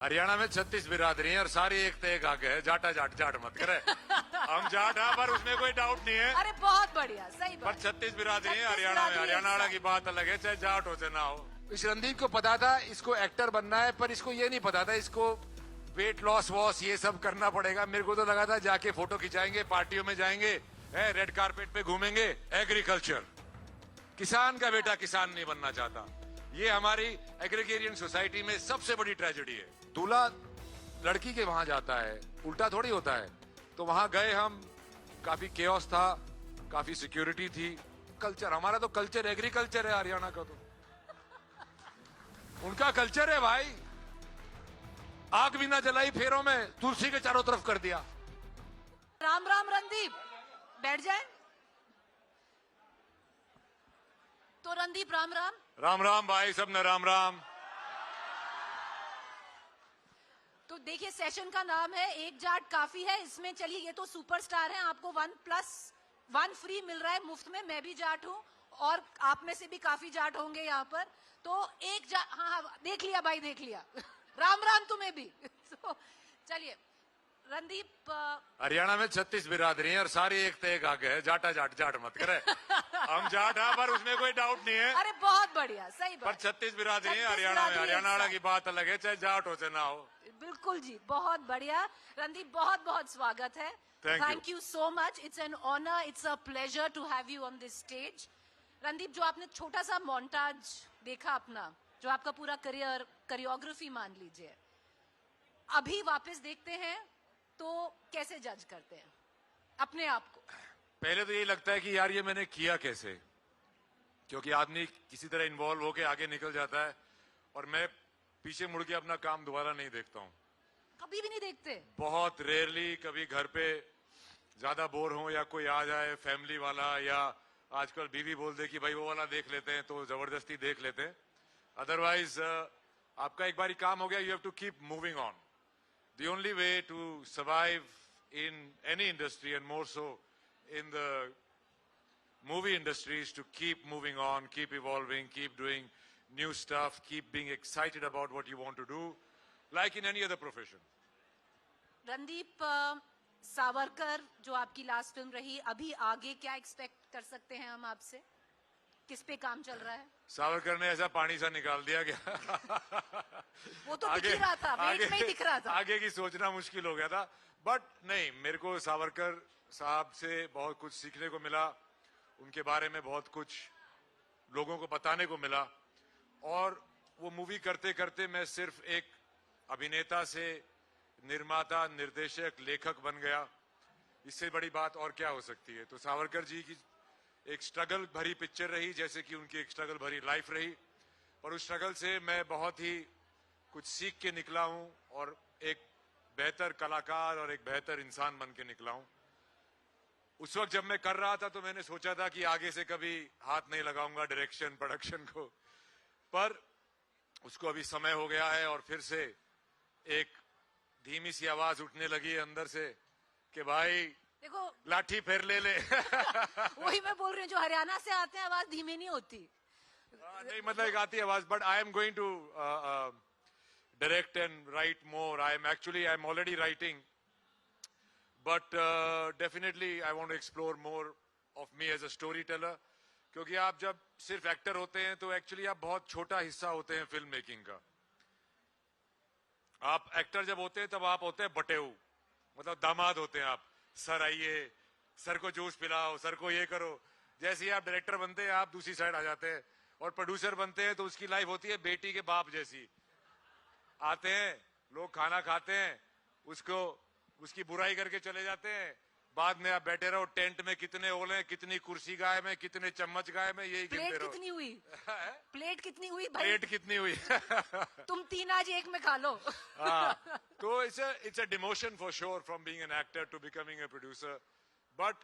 हरियाणा में 36 बिरादरी है और सारी एक ते एक आगे है। जाटा जाट जाट मत करे। हम जाट हैं पर उसमें कोई डाउट नहीं है। अरे बहुत बढ़िया, सही पर बात। 36 बिरादरी है 36 हरियाणा में। बिरादरी हरियाणा एक वाला साथ। की बात अलग है, चाहे जाट हो चाहे ना हो। इस रणदीप को पता था इसको एक्टर बनना है, पर इसको ये नहीं पता था इसको वेट लॉस वॉस ये सब करना पड़ेगा। मेरे को तो लगा था जाके फोटो खिंचाएंगे, पार्टियों में जाएंगे, रेड कारपेट पे घूमेंगे। एग्रीकल्चर, किसान का बेटा किसान नहीं बनना चाहता। ये हमारी एग्रीगेरियन सोसाइटी में सबसे बड़ी ट्रेजेडी है। दूल्हा लड़की के वहां जाता है, उल्टा थोड़ी होता है। तो वहां गए हम, काफी केओस था, काफी सिक्योरिटी थी। कल्चर, हमारा तो कल्चर एग्रीकल्चर है हरियाणा का। तो उनका कल्चर है भाई, आग भी ना जलाई फेरों में, तुलसी के चारों तरफ कर दिया। राम राम रणदीप, बैठ जाए। तो रणदीप राम राम। राम राम भाई, सब ने राम राम। तो देखिए, सेशन का नाम है एक जाट काफी है। इसमें चलिए, ये तो सुपरस्टार हैं, आपको 1+1 फ्री मिल रहा है मुफ्त में। मैं भी जाट हूँ और आप में से भी काफी जाट होंगे यहाँ पर। तो एक जाट, हाँ देख लिया भाई, देख लिया। राम राम तुम्हें भी। तो चलिए रणदीप, हरियाणा में 36 बिरादरी है और सारी एक ते एक आगे है। जाटा जाट जाट मत करे। हम जाट हैं पर उसमें कोई डाउट नहीं है। अरे बहुत बढ़िया, सही पर बात। 36 बिरादरी है 36 हरियाणा में। बिरादरी हरियाणा एक वाला साथ। की बात अलग है, चाहे जाट हो चाहे ना हो। बिल्कुल जी, बहुत बढ़िया। रणदीप, बहुत बहुत स्वागत है। Thank you. Thank you so much. It's an honour, it's a pleasure to have you on this stage. Randeep, जो आपने छोटा सा मोन्टाज देखा अपना, जो आपका पूरा करियर, कोरियोग्राफी मान लीजिए, अभी वापस देखते हैं तो कैसे जज करते हैं अपने आप को? पहले तो यही लगता है कि यार ये मैंने किया कैसे, क्योंकि आदमी किसी तरह इन्वॉल्व होके आगे निकल जाता है और मैं पीछे मुड़ के अपना काम दोबारा नहीं देखता हूँ। कभी भी नहीं देखते? बहुत रेयरली, कभी घर पे ज्यादा बोर हो या कोई आ जाए फैमिली वाला, या आजकल बीवी बोल दे कि भाई वो वाला देख लेते हैं, तो जबरदस्ती देख लेते हैं। अदरवाइज आपका एक बारी काम हो गया, you have to keep moving on. The only way to survive in any industry, and more so in the movie industry, is to keep moving on, keep evolving, keep doing new stuff, keep being excited about what you want to do, like in any other profession. Randeep, Savarkar जो आपकी last film रही, अभी आगे क्या expect कर सकते हैं हम आपसे? किस पे काम चल रहा है? सावरकर ने ऐसा पानी सा निकाल दिया क्या? वो तो दिख ही रहा था, वेट में ही दिख रहा था। आगे की सोचना मुश्किल हो गया था। बट नहीं, मेरे को सावरकर साहब से बहुत कुछ सीखने को मिला, उनके बारे में बहुत कुछ लोगों को बताने को मिला। और वो मूवी करते करते मैं सिर्फ एक अभिनेता से निर्माता, निर्देशक, लेखक बन गया। इससे बड़ी बात और क्या हो सकती है? तो सावरकर जी की एक स्ट्रगल भरी पिक्चर रही, जैसे कि उनकी एक स्ट्रगल भरी लाइफ रही, और उस स्ट्रगल से मैं बहुत ही कुछ सीख के निकला हूं और एक बेहतर कलाकार और एक बेहतर इंसान बन के निकला हूं। उस वक्त जब मैं कर रहा था तो मैंने सोचा था कि आगे से कभी हाथ नहीं लगाऊंगा डायरेक्शन, प्रोडक्शन को, पर उसको अभी समय हो गया है और फिर से एक धीमी सी आवाज उठने लगी है अंदर से कि भाई देखो, लाठी फेर ले ले। वही मैं बोल रही हूँ, जो हरियाणा से आते हैं आवाज धीमी नहीं होती। नहीं, मतलब एक आती है आवाज, but I am going to direct and write more. I am already writing, but definitely I want to explore more of me as a storyteller. क्योंकि आप जब सिर्फ एक्टर होते हैं तो एक्चुअली आप बहुत छोटा हिस्सा होते हैं फिल्म मेकिंग का। आप एक्टर जब होते हैं तब आप होते हैं बटेऊ, मतलब दामाद होते हैं आप। सर आइए, सर को जूस पिलाओ, सर को ये करो। जैसे ही आप डायरेक्टर बनते हैं आप दूसरी साइड आ जाते हैं, और प्रोड्यूसर बनते हैं तो उसकी लाइफ होती है बेटी के बाप जैसी। आते हैं लोग, खाना खाते हैं, उसको उसकी बुराई करके चले जाते हैं, बाद में आप बैठे रहो टेंट में, कितने ओले, कितनी कुर्सी गायब है, कितने चम्मच गायब है, यही गिनते प्लेट रहो। कितनी हुई? प्लेट कितनी हुई भाई? प्लेट कितनी हुई? तुम 3 आज एक में खा लो। हाँ, तो it's a demotion for sure from being an actor to becoming a producer. But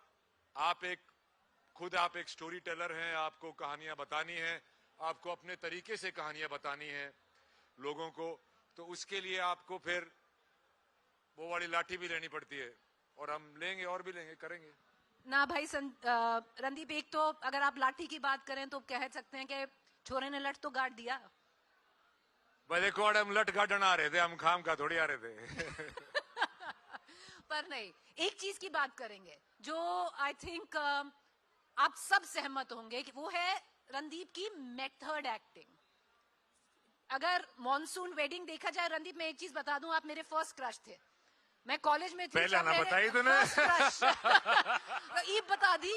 आप एक स्टोरी टेलर हैं, आपको कहानियां बतानी है, आपको अपने तरीके से कहानियां बतानी है लोगों को, तो उसके लिए आपको फिर वो वाली लाठी भी लेनी पड़ती है, और हम लेंगे और भी लेंगे, करेंगे ना भाई। रणदीप, एक तो अगर आप लाठी की बात करें तो कह सकते हैं कि छोरे ने लठ तो गाड़ दिया। बड़े कोड हम लट गार्डन आ रहे थे, हम खाम का थोड़ी आ रहे थे। पर नहीं, एक चीज की बात करेंगे जो आई थिंक आप सब सहमत होंगे कि वो है रणदीप की मेथड एक्टिंग। अगर मॉनसून वेडिंग देखा जाए, रणदीप मैं एक चीज बता दूं, आप मेरे फर्स्ट क्रश थे। मैं कॉलेज में थी, पहले ना बताई तूने। ईब बता दी।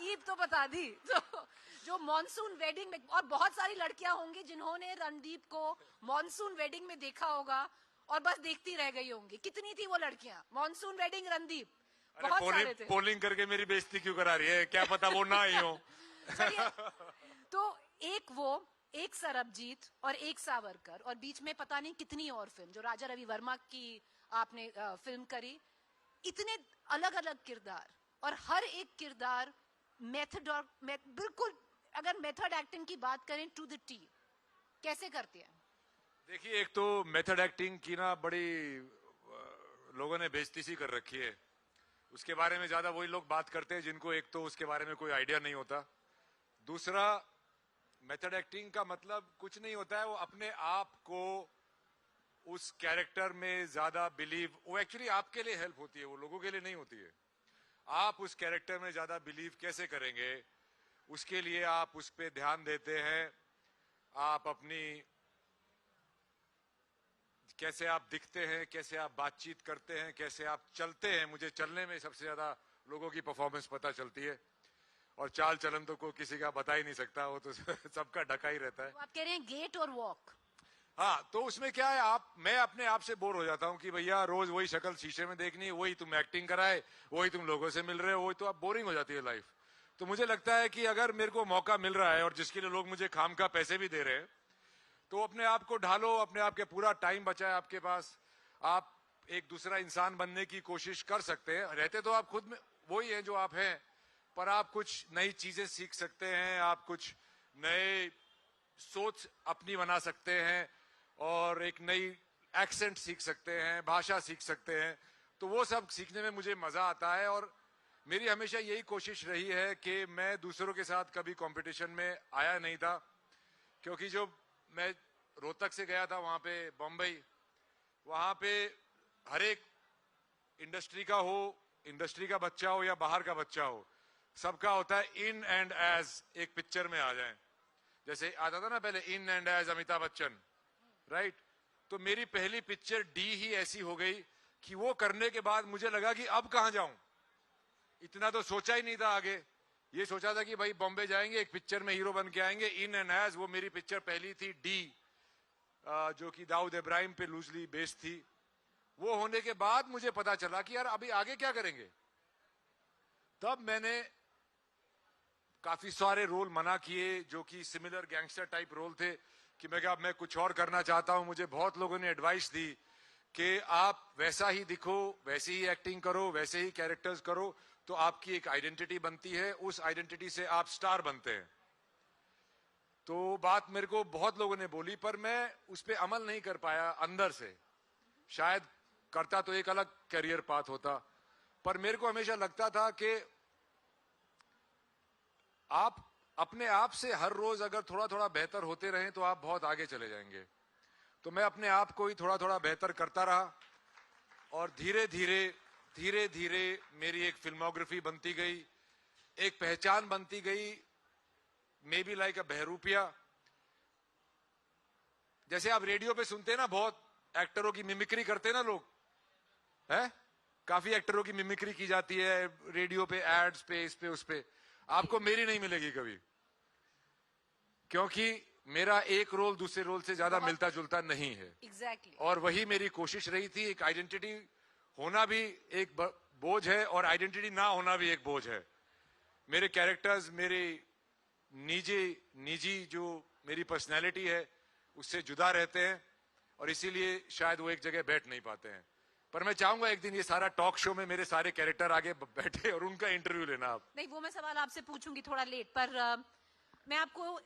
ईब तो बता दी। तो जो मॉनसून वेडिंग में, और बहुत सारी लड़कियां होंगी जिन्होंने रणदीप को मॉनसून वेडिंग में देखा होगा और बस देखती रह गई होंगी। कितनी थी वो लड़कियां? मॉनसून वेडिंग रणदीप, बहुत सारे थे। पोलिंग करके मेरी बेइज्जती क्यों करा रही है? क्या पता वो ना आई हो। तो एक वो, एक सरबजीत और एक सावरकर, और बीच में पता नहीं कितनी और फिल्म जो राजा रवि वर्मा की आपने फिल्म करी। इतने अलग अलग किरदार, और हर एक किरदार मेथड, और बिल्कुल अगर मेथड एक्टिंग की बात करें टू द टी, कैसे करते हैं? देखिए, एक तो मेथड एक्टिंग की ना बड़ी लोगों ने बेइज्जती सी कर रखी है। उसके बारे में ज्यादा वही लोग बात करते हैं जिनको एक तो उसके बारे में कोई आइडिया नहीं होता। दूसरा, मेथड एक्टिंग का मतलब कुछ नहीं होता है वो अपने आप को उस कैरेक्टर में ज्यादा बिलीव, वो एक्चुअली आपके लिए हेल्प होती है, वो लोगों के लिए नहीं होती है। आप उस कैरेक्टर में ज्यादा बिलीव कैसे करेंगे, उसके लिए आप उस पर ध्यान देते हैं। आप अपनी, कैसे आप दिखते हैं, कैसे आप बातचीत करते हैं, कैसे आप चलते हैं। मुझे चलने में सबसे ज्यादा लोगों की परफॉर्मेंस पता चलती है, और चाल चलन तो कोई किसी का बता ही नहीं सकता, वो तो सबका ढका ही रहता है। तो आप कह रहे हैं गेट और वॉक। हाँ, तो उसमें क्या है, मैं अपने आप से बोर हो जाता हूँ कि भैया रोज वही शक्ल शीशे में देखनी, वही तुम एक्टिंग कराए, वही तुम लोगों से मिल रहे हो, वही तो आप बोरिंग हो जाती है लाइफ। तो मुझे लगता है कि अगर मेरे को मौका मिल रहा है और जिसके लिए लोग मुझे खाम का पैसे भी दे रहे हैं, तो अपने आप को ढालो, अपने आप के पूरा टाइम बचा है आपके पास। आप एक दूसरा इंसान बनने की कोशिश कर सकते हैं। रहते तो आप खुद में वही हैं जो आप हैं, पर आप कुछ नई चीजें सीख सकते हैं, आप कुछ नए सोच अपनी बना सकते हैं, और एक नई एक्सेंट सीख सकते हैं, भाषा सीख सकते हैं। तो वो सब सीखने में मुझे मजा आता है, और मेरी हमेशा यही कोशिश रही है कि मैं दूसरों के साथ कभी कंपटीशन में आया नहीं था। क्योंकि जो मैं रोहतक से गया था वहां पे बम्बई, वहां पे हर एक इंडस्ट्री का हो, इंडस्ट्री का बच्चा हो या बाहर का बच्चा हो, सबका होता है इन एंड एज एक पिक्चर में आ जाए। जैसे आता था ना पहले in and as Amitabh Bachchan, right? तो मेरी पहली पिक्चर डी ही ऐसी हो गई कि वो करने के बाद मुझे लगा कि अब कहां जाऊं। इतना तो सोचा ही नहीं था आगे। ये सोचा था कि भाई बॉम्बे जाएंगे, एक पिक्चर में हीरो बन के आएंगे, इन एंड एज। वो मेरी पिक्चर पहली थी डी, जो कि दाऊद इब्राहिम पे लूजली बेस्ड थी। वो होने के बाद मुझे पता चला कि यार अभी आगे क्या करेंगे। तब मैंने काफी सारे रोल मना किए जो कि सिमिलर गैंगस्टर टाइप रोल थे, कि मैं कुछ और करना चाहता हूं। मुझे बहुत लोगों ने एडवाइस दी कि आप वैसा ही दिखो, वैसे ही एक्टिंग करो, वैसे ही कैरेक्टर्स करो, तो आपकी एक आइडेंटिटी बनती है, उस आइडेंटिटी से आप स्टार बनते हैं। तो बात मेरे को बहुत लोगों ने बोली, पर मैं उस पर अमल नहीं कर पाया अंदर से। शायद करता तो एक अलग करियर पाथ होता, पर मेरे को हमेशा लगता था कि आप अपने आप से हर रोज अगर थोड़ा थोड़ा बेहतर होते रहें तो आप बहुत आगे चले जाएंगे। तो मैं अपने आप को ही थोड़ा थोड़ा बेहतर करता रहा, और धीरे धीरे मेरी एक फिल्मोग्राफी बनती गई, एक पहचान बनती गई, मे बी लाइक अ बहरूपिया। जैसे आप रेडियो पे सुनते हैं ना, बहुत एक्टरों की मिमिक्री करते हैं ना लोग, है? काफी एक्टरों की मिमिक्री की जाती है रेडियो पे, एड्स पे, इस पे उस पे। आपको मेरी नहीं मिलेगी कभी, क्योंकि मेरा एक रोल दूसरे रोल से ज्यादा मिलता जुलता नहीं है। Exactly. और वही मेरी कोशिश रही थी। एक आइडेंटिटी होना भी एक बोझ है, और आइडेंटिटी ना होना भी एक बोझ है। मेरे कैरेक्टर्स, मेरे निजी जो मेरी पर्सनैलिटी है उससे जुदा रहते हैं, और इसीलिए शायद वो एक जगह बैठ नहीं पाते हैं। पर मैं चाहूंगा एक दिन ये सारा टॉक शो में मेरे सारे कैरेक्टर आगे बैठे और उनका इंटरव्यू लेना आप। नहीं, वो मैं सवाल आपसे पूछूंगी थोड़ा लेट, पर मैं आपको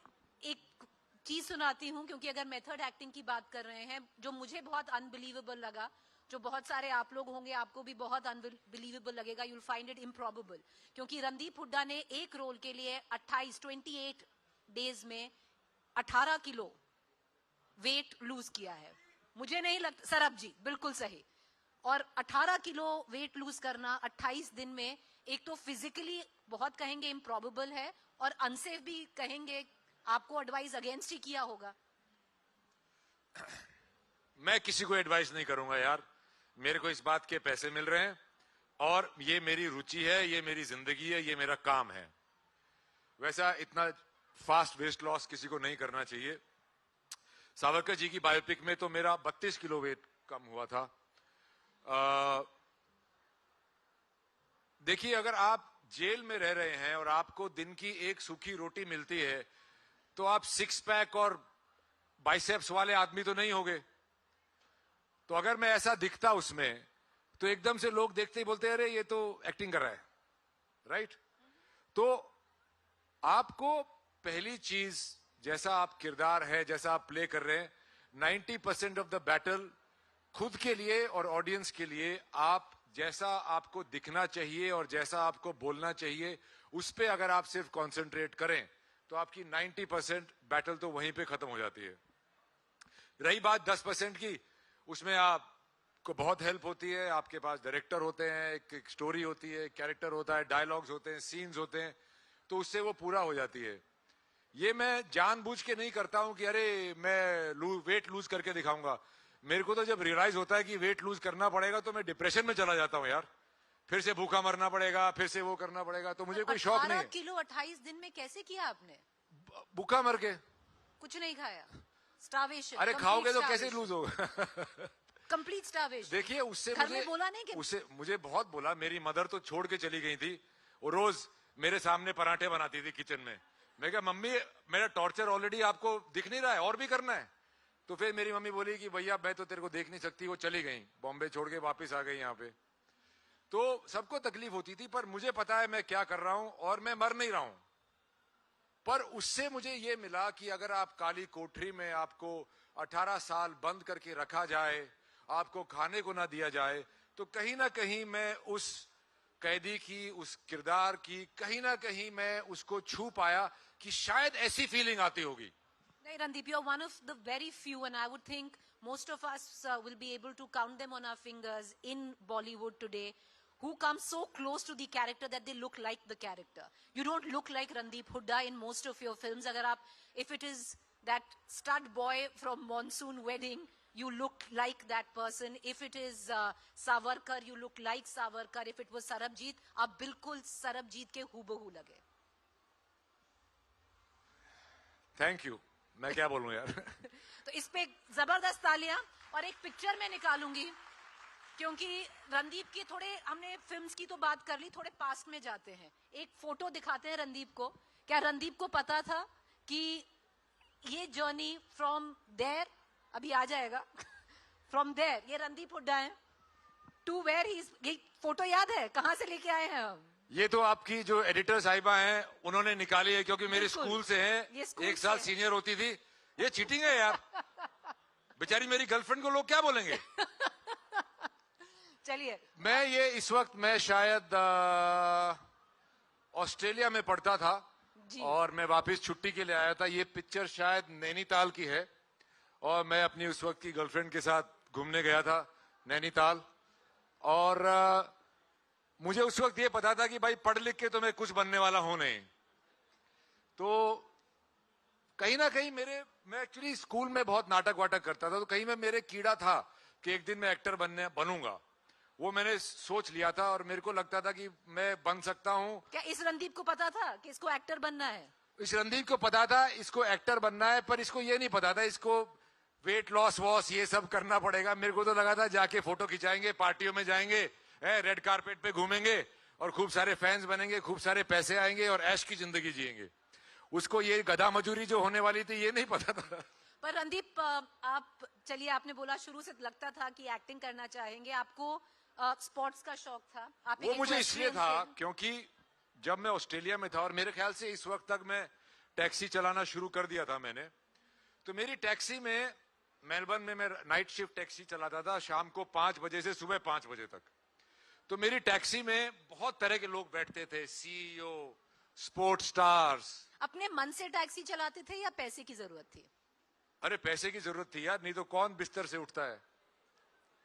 एक चीज सुनाती हूँ, क्योंकि अगर मेथड एक्टिंग की बात कर रहे हैं, जो मुझे बहुत अनबिलीवेबल लगा, जो बहुत सारे आप लोग होंगे आपको भी बहुत अनबिलीवेबल लगेगा, यूल फाइंड इट इम्प्रॉबेबल, क्योंकि रणदीप हुड्डा ने एक रोल के लिए 28 डेज में 18 किलो वेट लूज किया है। मुझे नहीं लगता, सरब जी बिल्कुल सही। और 18 किलो वेट लूज करना 28 दिन में, एक तो फिजिकली बहुत कहेंगे इम्प्रॉबेबल है और अनसेफ भी कहेंगे, आपको एडवाइस अगेंस्ट ही किया होगा। मैं किसी को एडवाइस नहीं करूंगा यार, मेरे को इस बात के पैसे मिल रहे हैं और ये मेरी रुचि है, ये मेरी जिंदगी है, ये मेरा काम है। वैसा इतना फास्ट वेट लॉस किसी को नहीं करना चाहिए। सावरकर जी की बायोपिक में तो मेरा 32 किलो वेट कम हुआ था। देखिए, अगर आप जेल में रह रहे हैं और आपको दिन की एक सूखी रोटी मिलती है तो आप 6 पैक और बाइसेप्स वाले आदमी तो नहीं होगे। तो अगर मैं ऐसा दिखता उसमें तो एकदम से लोग देखते ही बोलते हैं अरे ये तो एक्टिंग कर रहा है, राइट? तो आपको पहली चीज, जैसा आप किरदार है, जैसा आप प्ले कर रहे हैं, 90% ऑफ द बैटल खुद के लिए और ऑडियंस के लिए आप जैसा आपको दिखना चाहिए और जैसा आपको बोलना चाहिए उस पे अगर आप सिर्फ कंसंट्रेट करें तो आपकी 90% बैटल तो वहीं पे खत्म हो जाती है। रही बात 10% की, उसमें आपको बहुत हेल्प होती है। आपके पास डायरेक्टर होते हैं, एक स्टोरी होती है, कैरेक्टर होता है, डायलॉग्स होते हैं, सीन्स होते हैं, तो उससे वो पूरा हो जाती है। ये मैं जानबूझ के नहीं करता हूं कि अरे मैं वेट लूज करके दिखाऊंगा। मेरे को तो जब रियलाइज होता है कि वेट लूज करना पड़ेगा तो मैं डिप्रेशन में चला जाता हूं यार, फिर से भूखा मरना पड़ेगा, फिर से वो करना पड़ेगा, तो मुझे कोई शौक नहीं है। 18 किलो 28 दिन में कैसे किया आपने? भूखा मर के, कुछ नहीं खाया, स्टार्वेशन। अरे खाओगे तो कैसे लूज होगा? Complete starvation. देखिए, उससे घर में बोला नहीं कि उससे मुझे बहुत बोला। मेरी मदर तो छोड़ के चली गई थी, वो रोज मेरे सामने पराठे बनाती थी किचन में। मैं कहा मम्मी मेरा टॉर्चर ऑलरेडी आपको दिख नहीं रहा है, और भी करना है? तो फिर मेरी मम्मी बोली कि भैया मैं तो तेरे को देख नहीं सकती। वो चली गई, बॉम्बे छोड़ के वापस आ गई यहाँ पे। तो सबको तकलीफ होती थी, पर मुझे पता है मैं क्या कर रहा हूं और मैं मर नहीं रहा हूं। पर उससे मुझे ये मिला कि अगर आप काली कोठरी में आपको 18 साल बंद करके रखा जाए, आपको खाने को ना दिया जाए, तो कहीं ना कहीं मैं उस कैदी की, उस किरदार की, कहीं ना कहीं मैं उसको छू पाया कि शायद ऐसी फीलिंग आती होगी। नहीं Randeep, you are one of the very few, and I would think most of us will be able to count them on our fingers in Bollywood today, who come so close to the character that they look like the character. You don't look like Randeep Hooda in most of your films. Agar aap, if it is that stud boy from Monsoon Wedding, you look like that person. If it is Savarkar, you look like Savarkar. If it was Sarabjit, aap bilkul Sarabjit ke hoobahu lage. Thank you, मैं क्या बोलूं यार। तो इस पे जबरदस्त तालियां, और एक पिक्चर में निकालूंगी क्योंकि रणदीप की थोड़े, हमने फिल्म्स की तो बात कर ली, थोड़े पास्ट में जाते हैं। एक फोटो दिखाते हैं रणदीप को। क्या रणदीप को पता था कि ये जर्नी फ्रॉम देयर, अभी आ जाएगा, फ्रॉम देयर, ये रणदीप हुड्डा है, टू वेयर ही, ये फोटो याद है कहां से लेके आए हैं हम? ये तो आपकी जो एडिटर साहिबा हैं उन्होंने निकाली है, क्योंकि मेरे स्कूल से हैं, एक साल सीनियर होती थी। ये चीटिंग है यार, बेचारी मेरी गर्लफ्रेंड को लोग क्या बोलेंगे? चलिए, मैं ये इस वक्त मैं शायद ऑस्ट्रेलिया में पढ़ता था और मैं वापस छुट्टी के लिए आया था। ये पिक्चर शायद नैनीताल की है और मैं अपनी उस वक्त की गर्लफ्रेंड के साथ घूमने गया था नैनीताल। और मुझे उस वक्त ये पता था कि भाई पढ़ लिख के तो मैं कुछ बनने वाला हूं नहीं। तो कहीं ना कहीं मैं एक्चुअली स्कूल में बहुत नाटक वाटक करता था, तो कहीं में मेरे कीड़ा था कि एक दिन मैं एक्टर बनूंगा। वो मैंने सोच लिया था और मेरे को लगता था कि मैं बन सकता हूं। क्या इस रणदीप को पता था कि इसको एक्टर बनना है? इस रणदीप को पता था इसको एक्टर बनना है, पर इसको ये नहीं पता था इसको वेट लॉस वॉस ये सब करना पड़ेगा। मेरे को तो लगा था जाके फोटो खिंचाएंगे, पार्टियों में जाएंगे, रेड कारपेट पे घूमेंगे और खूब सारे फैंस बनेंगे, खूब सारे पैसे आएंगे और ऐश की जिंदगी जिएंगे। उसको ये गधा मजूरी जो होने वाली थी ये नहीं पता था। पर रणदीप, आप चलिए, आपने बोला शुरू से लगता था कि एक्टिंग करना चाहेंगे, आपको स्पोर्ट्स का शौक था। आप वो मुझे इसलिए था क्योंकि जब मैं ऑस्ट्रेलिया में था और मेरे ख्याल से इस वक्त तक मैं टैक्सी चलाना शुरू कर दिया था मैंने, तो मेरी टैक्सी में मेलबर्न में मैं नाइट शिफ्ट टैक्सी चलाता था, शाम को 5 बजे से सुबह 5 बजे तक। तो मेरी टैक्सी में बहुत तरह के लोग बैठते थे, सीईओ, स्पोर्ट्स स्टार्स। अपने मन से टैक्सी चलाते थे या पैसे की जरूरत थी? अरे पैसे की जरूरत थी यार, नहीं तो कौन बिस्तर से उठता है।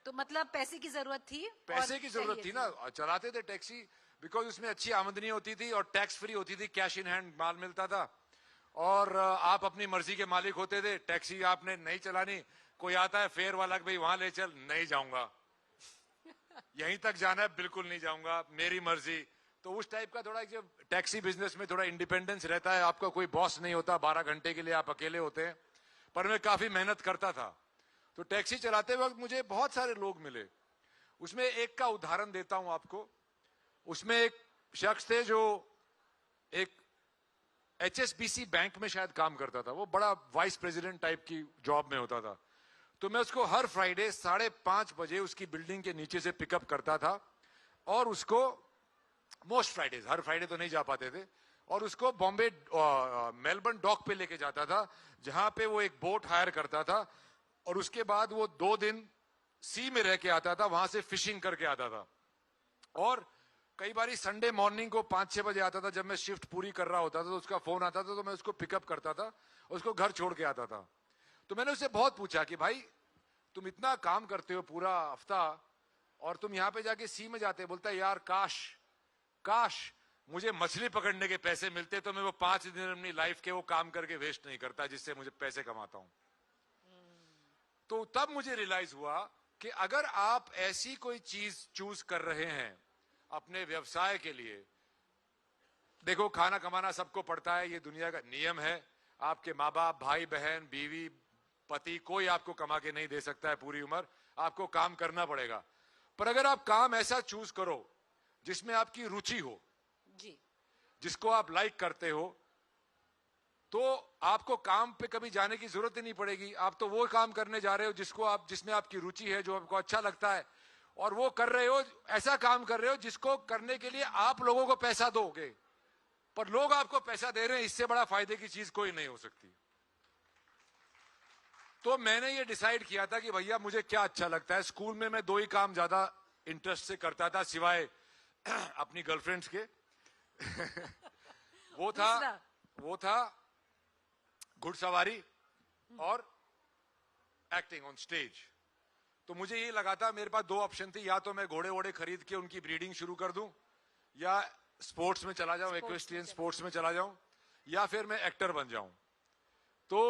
तो मतलब पैसे की जरूरत थी, पैसे और की जरूरत चाहिए थी ना, चलाते थे टैक्सी, बिकॉज उसमें अच्छी आमदनी होती थी और टैक्स फ्री होती थी, कैश इन हैंड माल मिलता था, और आप अपनी मर्जी के मालिक होते थे। टैक्सी आपने नहीं चलानी, कोई आता है फेयर वाला कि भाई वहां ले चल, नहीं जाऊंगा, यहीं तक जाना है, बिल्कुल नहीं जाऊंगा, मेरी मर्जी। तो उस टाइप का थोड़ा, जब टैक्सी बिजनेस में थोड़ा इंडिपेंडेंस रहता है, आपका कोई बॉस नहीं होता, 12 घंटे के लिए आप अकेले होते हैं। पर मैं काफी मेहनत करता था। तो टैक्सी चलाते वक्त मुझे बहुत सारे लोग मिले, उसमें एक का उदाहरण देता हूं आपको। उसमें एक शख्स थे जो एक HSBC बैंक में शायद काम करता था, वो बड़ा वाइस प्रेसिडेंट टाइप की जॉब में होता था। तो मैं उसको हर फ्राइडे 5:30 बजे उसकी बिल्डिंग के नीचे से पिकअप करता था, और उसको मोस्ट फ्राइडेज, हर फ्राइडे तो नहीं जा पाते थे, और उसको बॉम्बे मेलबर्न डॉक पे लेके जाता था, जहां पे वो एक बोट हायर करता था, और उसके बाद वो 2 दिन सी में रह के आता था, वहां से फिशिंग करके आता था। और कई बारी संडे मॉर्निंग को 5-6 बजे आता था, जब मैं शिफ्ट पूरी कर रहा होता था, तो उसका फोन आता था, तो मैं उसको पिकअप करता था, उसको घर छोड़ के आता था। तो मैंने उससे बहुत पूछा कि भाई तुम इतना काम करते हो पूरा हफ्ता, और तुम यहां पे जाके सी में जाते। बोलता है यार काश मुझे मछली पकड़ने के पैसे मिलते, तो मैं वो 5 दिन अपनी लाइफ के वो काम करके वेस्ट नहीं करता जिससे मुझे पैसे कमाता हूं। तो तब मुझे रियलाइज हुआ कि अगर आप ऐसी कोई चीज चूज कर रहे हैं अपने व्यवसाय के लिए, देखो खाना कमाना सबको पड़ता है, ये दुनिया का नियम है। आपके माँ बाप, भाई बहन, बीवी, पति, कोई आपको कमा के नहीं दे सकता है पूरी उम्र, आपको काम करना पड़ेगा। पर अगर आप काम ऐसा चूज करो जिसमें आपकी रुचि हो जी, जिसको आप लाइक करते हो, तो आपको काम पे कभी जाने की जरूरत ही नहीं पड़ेगी। आप तो वो काम करने जा रहे हो जिसमें आपकी रुचि है, जो आपको अच्छा लगता है, और वो कर रहे हो, ऐसा काम कर रहे हो जिसको करने के लिए आप लोगों को पैसा दोगे, पर लोग आपको पैसा दे रहे हैं। इससे बड़ा फायदे की चीज कोई नहीं हो सकती। तो मैंने ये डिसाइड किया था कि भैया मुझे क्या अच्छा लगता है। स्कूल में मैं 2 ही काम ज्यादा इंटरेस्ट से करता था, सिवाय अपनी गर्लफ्रेंड्स के। वो था घुड़सवारी और एक्टिंग ऑन स्टेज। तो मुझे ये लगा था, मेरे पास 2 ऑप्शन थी, या तो मैं घोड़े वोड़े खरीद के उनकी ब्रीडिंग शुरू कर दूं, या स्पोर्ट्स में चला जाऊं, इक्वेस्ट्रियन स्पोर्ट्स में चला जाऊं, या फिर मैं एक्टर बन जाऊं। तो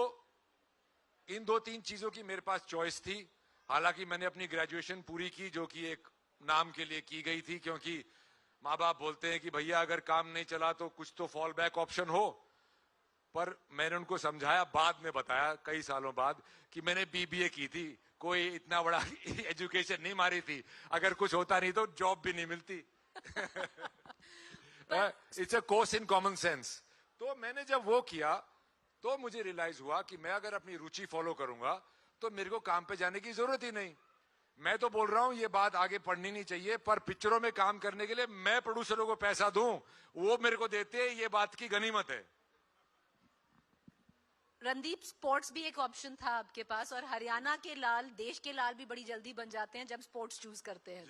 इन 2-3 चीजों की मेरे पास चॉइस थी। हालांकि मैंने अपनी ग्रेजुएशन पूरी की, जो कि एक नाम के लिए की गई थी, क्योंकि माँ बाप बोलते हैं कि भैया अगर काम नहीं चला तो कुछ तो फॉल बैक ऑप्शन हो। पर मैंने उनको समझाया, बाद में बताया कई सालों बाद, कि मैंने BBA की थी, कोई इतना बड़ा एजुकेशन नहीं मारी थी, अगर कुछ होता नहीं तो जॉब भी नहीं मिलती। It's a course in common sense. तो मैंने जब वो किया तो मुझे रियलाइज हुआ कि मैं अगर अपनी रुचि फॉलो करूंगा तो मेरे को काम पे जाने की जरूरत ही नहीं। मैं तो बोल रहा हूं ये बात आगे पढ़नी नहीं चाहिए, पर पिक्चरों में काम करने के लिए मैं प्रोड्यूसरों को पैसा दूं, वो मेरे को देते हैं, ये बात की गनीमत है। रणदीप, स्पोर्ट्स भी एक ऑप्शन था आपके पास, और हरियाणा के लाल, देश के लाल भी बड़ी जल्दी बन जाते हैं जब स्पोर्ट्स चूज करते हैं।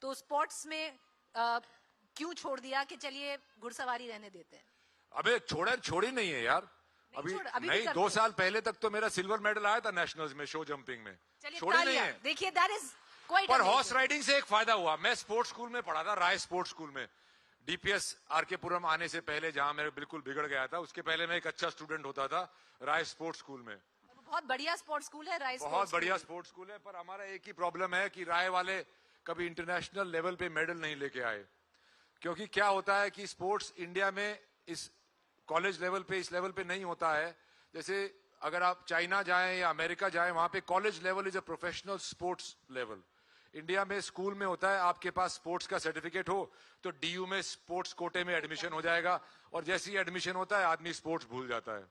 तो स्पोर्ट्स में क्यों छोड़ दिया कि चलिए घुड़सवारी रहने देते हैं? अबे छोड़ी नहीं है यार, अभी नहीं, 2 साल पहले तक तो मेरा सिल्वर मेडल आया था नेशनल्स में, शो जंपिंग में। छोड़ी नहीं है। देखिए, दैट इज क्वाइट। पर हॉर्स राइडिंग से एक फायदा हुआ, मैं स्पोर्ट्स स्कूल में पढ़ा था, राय स्पोर्ट्स स्कूल में, DPS RK पुरम आने से पहले, जहां मैं बिल्कुल बिगड़ गया था। उसके पहले मैं एक अच्छा स्टूडेंट होता था राय स्पोर्ट्स स्कूल में। बहुत बढ़िया स्पोर्ट्स स्कूल है राय, बहुत बढ़िया स्पोर्ट्स स्कूल है। पर हमारा एक ही प्रॉब्लम है कि राय वाले कभी इंटरनेशनल लेवल पे मेडल नहीं लेके आए। क्योंकि क्या होता है कि स्पोर्ट्स इंडिया में इस कॉलेज लेवल पे, इस लेवल पे नहीं होता है। जैसे अगर आप चाइना जाएं या अमेरिका जाएं, वहां पे college level is a professional sports level. India में स्कूल में होता है, आपके पास स्पोर्ट्स का सर्टिफिकेट हो तो DU में स्पोर्ट्स कोटे में एडमिशन हो जाएगा, और जैसे ही एडमिशन होता है आदमी स्पोर्ट्स भूल जाता है।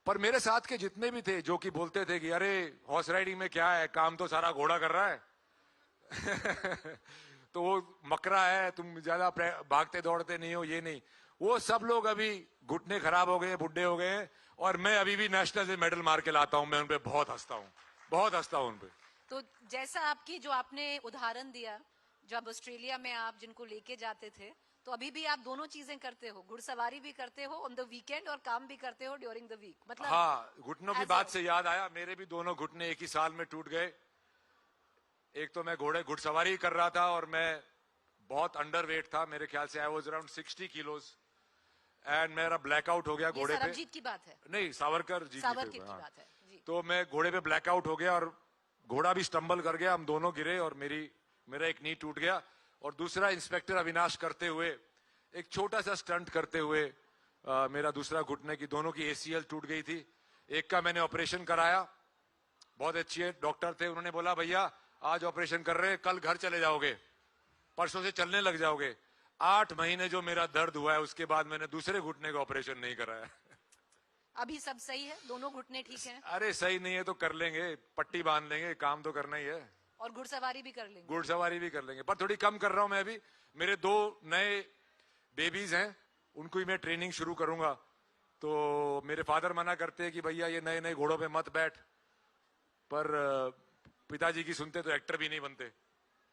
पर मेरे साथ के जितने भी थे जो कि बोलते थे कि अरे हॉर्स राइडिंग में क्या है, काम तो सारा घोड़ा कर रहा है तो वो मकरा है, तुम ज्यादा भागते दौड़ते नहीं हो, ये नहीं। वो सब लोग अभी घुटने खराब हो गए, बुढ़े हो गए हैं, और मैं अभी भी नेशनल से मेडल मार के लाता हूं। मैं उनपे बहुत हंसता हूं उनपे। तो जैसा आपकी, जो आपने उदाहरण दिया, जब ऑस्ट्रेलिया में आप जिनको लेके जाते थे, तो अभी भी आप दोनों चीजें करते हो, घुड़सवारी भी करते हो ऑन द वीकेंड और काम भी करते हो ड्यूरिंग द वीक, मतलब हाँ, घुटनों की as बात a- से याद आया, मेरे भी दोनों घुटने एक ही साल में टूट गए। एक तो मैं घुड़सवारी कर रहा था और मैं बहुत अंडरवेट था, मेरे ख्याल से I was around 60 kilos, and मेरा ब्लैकआउट हो गया ये घोड़े पे। सरबजीत की बात है, नहीं, सावरकर जी सावरकर की की हाँ। बात है जी। तो मैं घोड़े पे ब्लैकआउट हो गया और घोड़ा भी स्टंबल कर गया, हम दोनों गिरे और मेरा एक नी टूट गया। और दूसरा इंस्पेक्टर अविनाश करते हुए, एक छोटा सा स्टंट करते हुए मेरा दूसरा घुटने की दोनों की ACL टूट गई थी। एक का मैंने ऑपरेशन कराया, बहुत अच्छे डॉक्टर थे, उन्होंने बोला भैया आज ऑपरेशन कर रहे हैं, कल घर चले जाओगे, परसों से चलने लग जाओगे। 8 महीने जो मेरा दर्द हुआ है, उसके बाद मैंने दूसरे घुटने का ऑपरेशन नहीं कराया। अभी सब सही है, दोनों घुटने ठीक हैं अरे सही नहीं है तो कर लेंगे, पट्टी बांध लेंगे, काम तो करना ही है। और घुड़सवारी भी कर लेंगे। घुड़सवारी भी कर लेंगे, पर थोड़ी कम कर रहा हूं मैं अभी। मेरे 2 नए बेबीज हैं, उनको ही मैं ट्रेनिंग शुरू करूंगा। तो मेरे फादर मना करते हैं कि भैया ये नए नए घोड़ों पे मत बैठ, पर पिताजी की सुनते तो एक्टर भी नहीं बनते।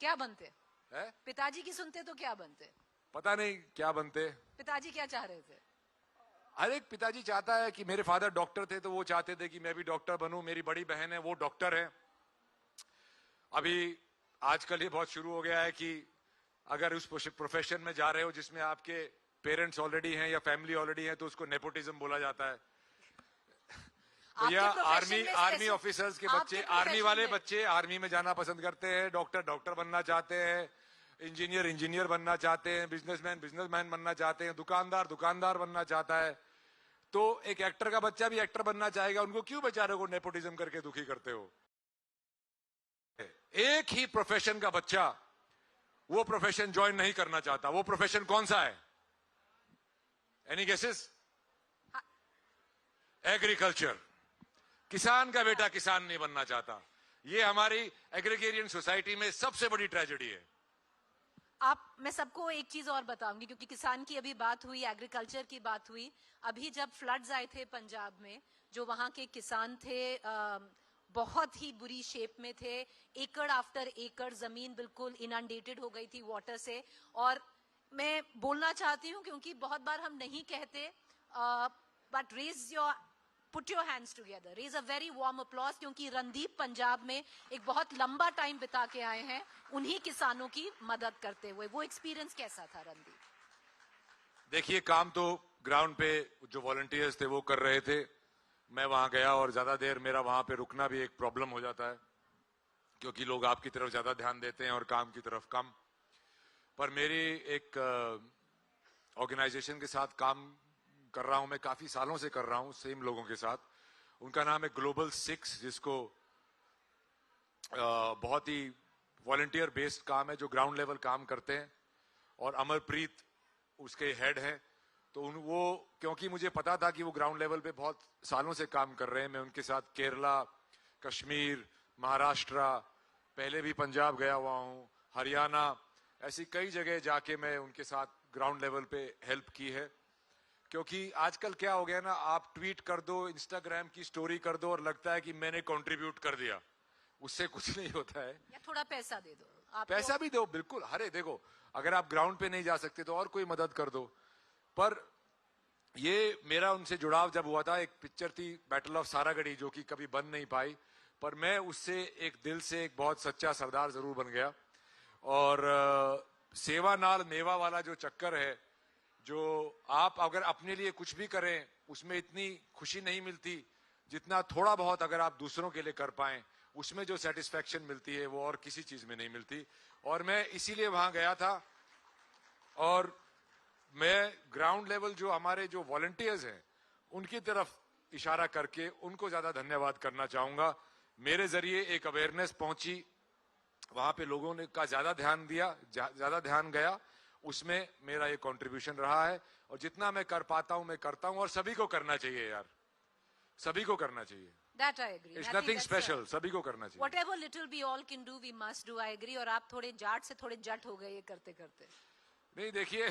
क्या बनते है? पिताजी की सुनते तो क्या बनते? पता नहीं क्या बनते। पिताजी क्या चाह रहे थे? हर एक पिताजी चाहता है कि, मेरे फादर डॉक्टर थे तो वो चाहते थे कि मैं भी डॉक्टर बनूं। मेरी बड़ी बहन है, वो डॉक्टर है। अभी आजकल ये बहुत शुरू हो गया है कि अगर उस प्रोफेशन में जा रहे हो जिसमें आपके पेरेंट्स ऑलरेडी हैं या फैमिली ऑलरेडी है, तो उसको नेपोटिज्म बोला जाता है। तो या आर्मी ऑफिसर्स के बच्चे, आर्मी वाले बच्चे आर्मी में जाना पसंद करते हैं, डॉक्टर बनना चाहते हैं, इंजीनियर बनना चाहते हैं, बिजनेसमैन बनना चाहते हैं, दुकानदार बनना चाहता है। तो एक एक्टर का बच्चा भी एक्टर बनना चाहेगा, उनको क्यों बेचारे को नेपोटिज्म करके दुखी करते हो? एक ही प्रोफेशन का बच्चा वो प्रोफेशन ज्वाइन नहीं करना चाहता। वो प्रोफेशन कौन सा है? Any guesses? एग्रीकल्चर। किसान का बेटा किसान नहीं बनना चाहता। ये हमारी एग्रीगेरियन सोसाइटी में सबसे बड़ी ट्रेजेडी है। मैं सबको एक चीज और बताऊंगी, क्योंकि किसान की अभी बात हुई, एग्रीकल्चर की बात हुई। अभी जब फ्लड्स आए थे पंजाब में, जो वहां के किसान थे बहुत ही बुरी शेप में थे। एकड़ आफ्टर एकड़ जमीन बिल्कुल इनंडेटेड हो गई थी वाटर से। और मैं बोलना चाहती हूँ, क्योंकि बहुत बार हम नहीं कहते, but put your hands together, raise a very warm applause, क्योंकि रणदीप पंजाब में एक बहुत लंबा टाइम बिता के आए हैं उन्हीं किसानों की मदद करते हुए। वो एक्सपीरियंस कैसा था रणदीप? देखिए, काम तो ग्राउंड पे जो वॉलंटियर्स थे वो कर रहे थे। मैं वहां गया और ज्यादा देर मेरा वहां पे रुकना भी एक प्रॉब्लम हो जाता है, क्योंकि लोग आपकी तरफ ज्यादा ध्यान देते हैं और काम की तरफ कम। पर मेरी एक ऑर्गेनाइजेशन के साथ काम कर रहा हूं, मैं काफी सालों से कर रहा हूं सेम लोगों के साथ। उनका नाम है ग्लोबल 6, जिसको बहुत ही वॉलंटियर बेस्ड काम है, जो ग्राउंड लेवल काम करते हैं। और अमरप्रीत उसके हेड हैं। तो वो, क्योंकि मुझे पता था कि वो ग्राउंड लेवल पे बहुत सालों से काम कर रहे हैं, मैं उनके साथ केरला, कश्मीर, महाराष्ट्र, पहले भी पंजाब गया हुआ हूँ, हरियाणा, ऐसी कई जगह जाके मैं उनके साथ ग्राउंड लेवल पे हेल्प की है। क्योंकि आजकल क्या हो गया ना, आप ट्वीट कर दो, इंस्टाग्राम की स्टोरी कर दो और लगता है कि मैंने कंट्रीब्यूट कर दिया, उससे कुछ नहीं होता है। या थोड़ा पैसा दे दो, पैसा भी दो, बिल्कुल। अरे देखो, अगर आप ग्राउंड पे नहीं जा सकते तो और कोई मदद कर दो। पर ये मेरा उनसे जुड़ाव जब हुआ था, एक पिक्चर थी बैटल ऑफ सारागढ़ी, जो कि कभी बन नहीं पाई, पर मैं उससे एक दिल से एक बहुत सच्चा सरदार जरूर बन गया। और सेवा नाल मेवा वाला जो चक्कर है, जो आप अगर अपने लिए कुछ भी करें उसमें इतनी खुशी नहीं मिलती जितना थोड़ा बहुत अगर आप दूसरों के लिए कर पाएं, उसमें जो सेटिस्फैक्शन मिलती है वो और किसी चीज में नहीं मिलती। और मैं इसीलिए वहां गया था। और मैं ग्राउंड लेवल जो हमारे जो वॉलंटियर्स हैं उनकी तरफ इशारा करके उनको ज्यादा धन्यवाद करना चाहूंगा। मेरे जरिए एक अवेयरनेस पहुंची, वहां पे लोगों ने का ज्यादा ध्यान दिया, ज्यादा ध्यान गया, उसमें मेरा ये कंट्रीब्यूशन रहा है। और जितना मैं कर पाता हूं मैं करता हूं, और सभी को करना चाहिए यार, सभी को करना चाहिए। That I agree. It's nothing special, सभी को करना चाहिए। Whatever little we all can do, we must do. I agree. और आप थोड़े जाट से थोड़े जट हो गए ये करते करते। नहीं, देखिए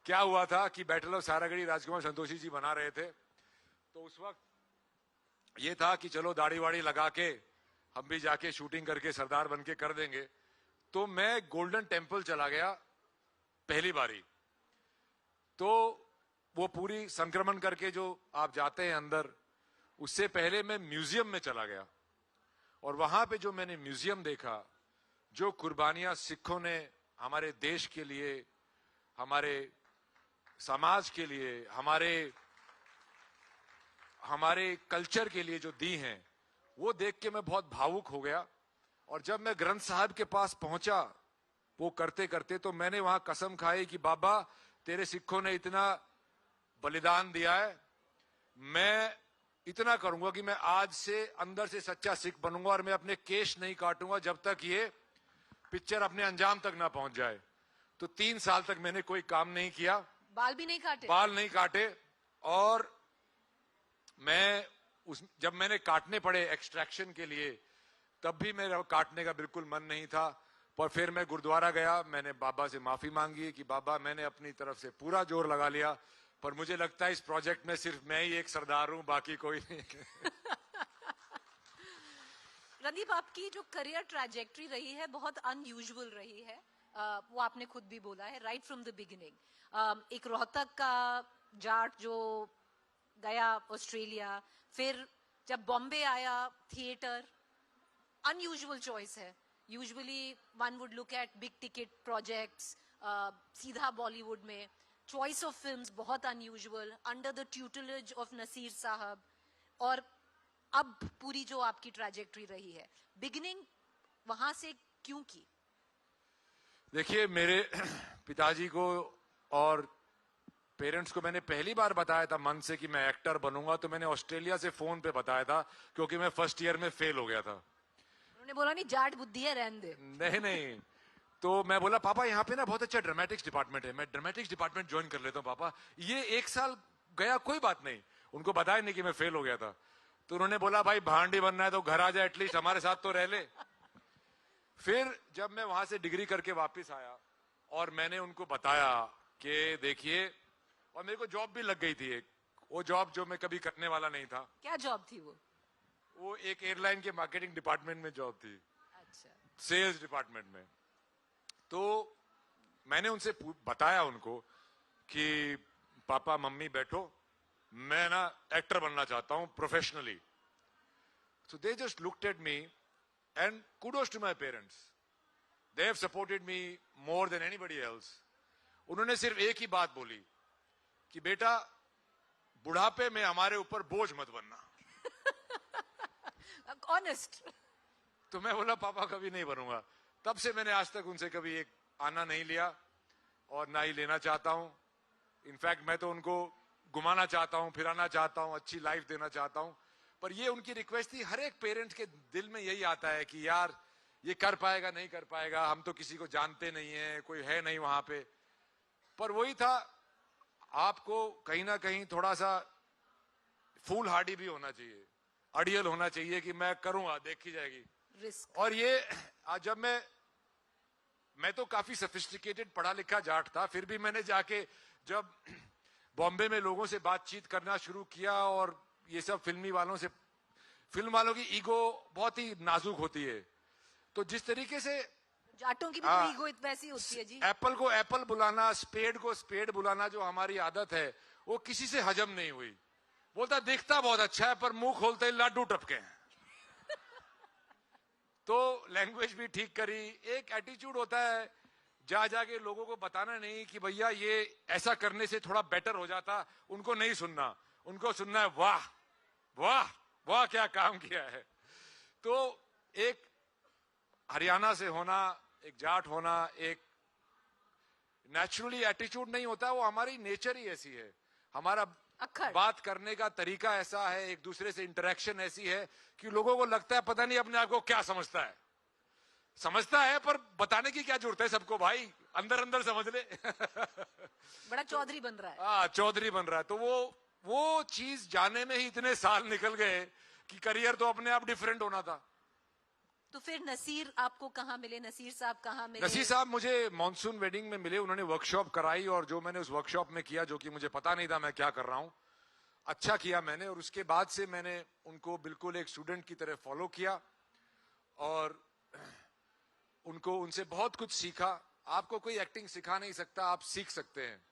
क्या हुआ था कि बैटल ऑफ सारागढ़ी राजकुमार संतोषी जी बना रहे थे, तो उस वक्त ये था कि चलो दाढ़ी वाड़ी लगा के हम भी जाके शूटिंग करके सरदार बन के कर देंगे। तो मैं गोल्डन टेम्पल चला गया पहली बारी। तो वो पूरी संक्रमण करके जो आप जाते हैं अंदर, उससे पहले मैं म्यूजियम में चला गया और वहां पे जो मैंने म्यूजियम देखा, जो कुर्बानियां सिखों ने हमारे देश के लिए, हमारे समाज के लिए, हमारे कल्चर के लिए जो दी हैं, वो देख के मैं बहुत भावुक हो गया। और जब मैं ग्रंथ साहब के पास पहुंचा वो करते करते, तो मैंने वहां कसम खाई कि बाबा तेरे सिखों ने इतना बलिदान दिया है, मैं इतना करूंगा कि मैं आज से अंदर से सच्चा सिख बनूंगा और मैं अपने केश नहीं काटूंगा जब तक ये पिक्चर अपने अंजाम तक ना पहुंच जाए। तो 3 साल तक मैंने कोई काम नहीं किया, बाल भी नहीं काटे, बाल नहीं काटे। और मैं जब मैंने काटने पड़े एक्सट्रैक्शन के लिए, तब भी मेरा काटने का बिल्कुल मन नहीं था। पर फिर मैं गुरुद्वारा गया, मैंने बाबा से माफी मांगी कि बाबा मैंने अपनी तरफ से पूरा जोर लगा लिया, पर मुझे लगता है इस प्रोजेक्ट में सिर्फ मैं ही एक सरदार हूं, बाकी कोई नहीं। रणदीप, आपकी जो करियर ट्रैजेक्टरी रही है बहुत अनयूजुअल रही है, वो आपने खुद भी बोला है, राइट फ्रॉम द बिगिनिंग। एक रोहतक का जाट जो गया ऑस्ट्रेलिया, फिर जब बॉम्बे आया थिएटर, अनयूजुअल चॉइस है। Usually one would look at big ticket projects, सीधा बॉलीवुड में। चॉइस ऑफ फिल्म्स बहुत unusual, under the tutelage of Naseer sahab, और अब पूरी जो आपकी ट्रैजेक्टरी रही है, बिगिनिंग वहां से क्यों की? देखिए, मेरे पिताजी को और पेरेंट्स को मैंने पहली बार बताया था मन से कि मैं एक्टर बनूंगा, तो मैंने ऑस्ट्रेलिया से फोन पे बताया था, क्योंकि मैं फर्स्ट ईयर में फेल हो गया था। उन्होंने बोला नहीं, जाट बुद्धि है, रहने दे। नहीं। तो मैं बोला पापा यहाँ पे ना बहुत अच्छा ड्रामेटिक्स डिपार्टमेंट है, मैं ड्रामेटिक्स डिपार्टमेंट ज्वाइन कर लेता हूँ पापा। ये 1 साल गया, कोई बात नहीं, उनको बताया नहीं कि मैं फेल हो गया था। तो उन्होंने बोला भाई भांडी बनना है तो घर आ जाए, एटलीस्ट हमारे साथ तो रह ले। फिर जब मैं वहां से डिग्री करके वापस आया और मैंने उनको बताया कि देखिए, और मेरे को जॉब भी लग गई थी एक, वो जॉब जो मैं कभी करने वाला नहीं था। क्या जॉब थी वो एक एयरलाइन के मार्केटिंग डिपार्टमेंट में जॉब थी। अच्छा। सेल्स डिपार्टमेंट में। तो मैंने उनसे बताया उनको कि पापा मम्मी बैठो, मैं ना एक्टर बनना चाहता हूं professionally. So they just looked at me and kudos to my parents, they have supported me more than anybody else. उन्होंने सिर्फ एक ही बात बोली कि बेटा बुढ़ापे में हमारे ऊपर बोझ मत बनना। ऑनेस्ट। तो मैं बोला पापा कभी नहीं बनूंगा। तब से मैंने आज तक उनसे कभी एक आना नहीं लिया और ना ही लेना चाहता हूं। इनफैक्ट मैं तो उनको घुमाना चाहता हूं, फिराना चाहता हूं, अच्छी लाइफ देना चाहता हूं। पर ये उनकी रिक्वेस्ट थी। हर एक पेरेंट्स के दिल में यही आता है कि यार ये कर पाएगा नहीं कर पाएगा, हम तो किसी को जानते नहीं है, कोई है नहीं वहां पे। पर वही था, आपको कहीं ना कहीं थोड़ा सा फूल हार्डी भी होना चाहिए, अड़ियल होना चाहिए कि मैं करूंगा, देखी जाएगी रिस्क। और ये आज जब मैं तो काफी सोफिस्टिकेटेड पढ़ा लिखा जाट था, फिर भी मैंने जाके जब बॉम्बे में लोगों से बातचीत करना शुरू किया, और ये सब फिल्म वालों की ईगो बहुत ही नाजुक होती है। तो जिस तरीके से जाटों की भी तो ईगो वैसी होती है जी। एप्पल को एप्पल बुलाना, स्पेड को स्पेड बुलाना जो हमारी आदत है, वो किसी से हजम नहीं हुई। बोलता दिखता बहुत अच्छा है पर मुंह खोलते ही लाडू टपके हैं। तो लैंग्वेज भी ठीक करी। एक एटीट्यूड होता है जा जाके लोगों को बताना नहीं कि भैया ये ऐसा करने से थोड़ा बेटर हो जाता, उनको नहीं सुनना, उनको सुनना है वाह वाह वाह क्या काम किया है। तो एक हरियाणा से होना, एक जाट होना, एक नेचुरली एटीट्यूड नहीं होता, वो हमारी नेचर ही ऐसी है, हमारा बात करने का तरीका ऐसा है, एक दूसरे से इंटरेक्शन ऐसी है कि लोगों को लगता है पता नहीं अपने आप को क्या समझता है पर बताने की क्या जरूरत है सबको, भाई अंदर अंदर समझ ले। बड़ा चौधरी बन रहा है। हाँ, चौधरी बन रहा है। तो वो चीज जाने में ही इतने साल निकल गए कि करियर तो अपने आप डिफरेंट होना था। तो फिर नसीर आपको कहाँ मिले? नसीर साहब कहाँ मिले? नसीर साहब मुझे मॉनसून वेडिंग में मिले, उन्होंने वर्कशॉप कराई, और जो मैंने उस वर्कशॉप में किया, जो कि मुझे पता नहीं था मैं क्या कर रहा हूं, अच्छा किया मैंने। और उसके बाद से मैंने उनको बिल्कुल एक स्टूडेंट की तरह फॉलो किया और उनसे बहुत कुछ सीखा। आपको कोई एक्टिंग सिखा नहीं सकता, आप सीख सकते हैं।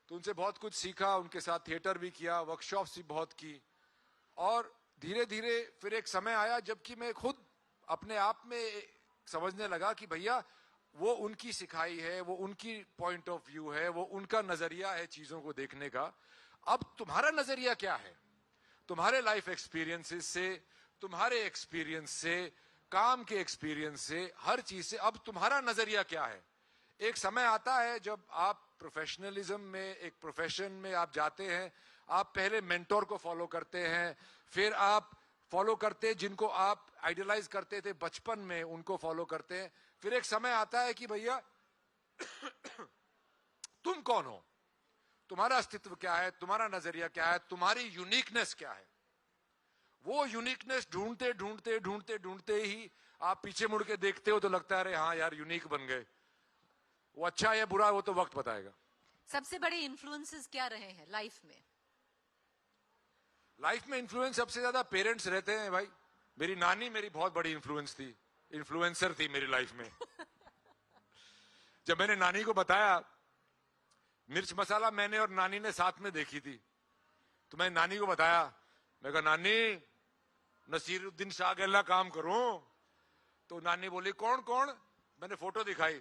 तो उनसे बहुत कुछ सीखा, उनके साथ थिएटर भी किया, वर्कशॉप्स भी बहुत की, और धीरे धीरे फिर एक समय आया जबकि मैं खुद अपने आप में समझने लगा कि भैया वो उनकी सिखाई है, वो उनकी पॉइंट ऑफ व्यू है, वो उनका नजरिया है चीजों को देखने का। अब तुम्हारा नजरिया क्या है? तुम्हारे लाइफ एक्सपीरियंसेस से, तुम्हारे एक्सपीरियंस से, काम के एक्सपीरियंस से, हर चीज से अब तुम्हारा नजरिया क्या है? एक समय आता है जब आप प्रोफेशनलिज्म में, एक प्रोफेशन में आप जाते हैं, आप पहले मेंटोर को फॉलो करते हैं, फिर आप फॉलो करते हैं जिनको आप आइडियलाइज करते थे बचपन में, उनको फॉलो करते हैं। फिर एक समय आता है कि भैया तुम कौन हो, तुम्हारा अस्तित्व क्या है, तुम्हारा नजरिया क्या है, तुम्हारी यूनिकनेस क्या है। वो यूनिकनेस ढूंढते ढूंढते ढूंढते ढूंढते ही आप पीछे मुड़ के देखते हो तो लगता है अरे हाँ यार यूनिक बन गए। वो अच्छा या बुरा वो तो वक्त बताएगा। सबसे बड़े इन्फ्लुएंसेस क्या रहे हैं लाइफ में? लाइफ में इन्फ्लुएंस सबसे ज्यादा पेरेंट्स रहते हैं भाई। मेरी नानी मेरी बहुत बड़ी इन्फ्लुएंस थी, इन्फ्लुएंसर थी मेरी लाइफ में। जब मैंने नानी को बताया, मिर्च मसाला मैंने और नानी ने साथ में देखी थी, तो मैं नानी को बताया, मैं कहा नानी नसीरुद्दीन शाह गल्ला काम करूं। तो नानी बोली कौन कौन? मैंने फोटो दिखाई,